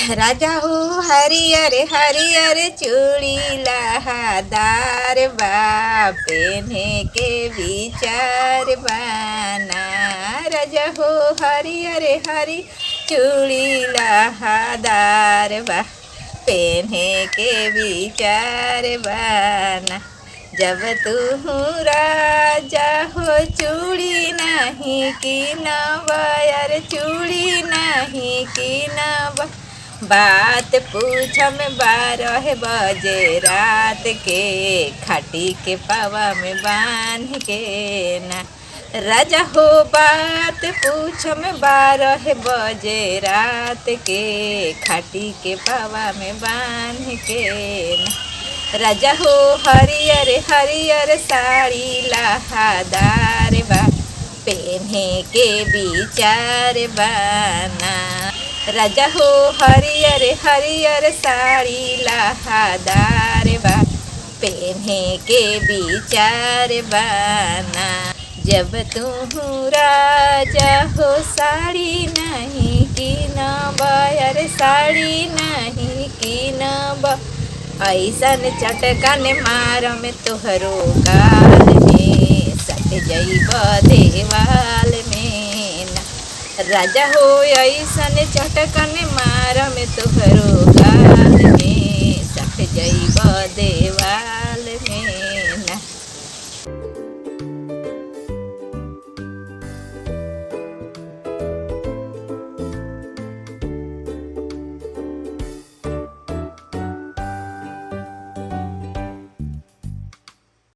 राजा हो हरियर हरियर चूड़ी लहादार बा, पेन्हे के विचार बाना। राजा हो हरियर हरी चूड़ी लहादार बा, पेन्हे के विचार बाना। जब तू राजा हो चूड़ी नहीं की नवायर, चूड़ी नहीं की नवा। बात पूछम 12 बजे रात के, खाटी के पावा में बांध के ना। राजा हो बात पूछम 12 बजे रात के, खाटी के पावा में बांध के ना। राजा हो हरियर हरियर साड़ी लहादार बा, पेन्हे के विचार बाना। राजा हो हरियर हरियर साड़ी लहादार बा, पेन्हे के विचार बाना। जब तू राजा हो साड़ी नहीं की नवायर, साड़ी नहीं की नवा। ऐसन चटकन मारम तोहरो गाल में, सट जइब देवाल में ना। राजा हो ऐसन चटकन मारम तोहरो गाल में, सट जइब देवाल में ना।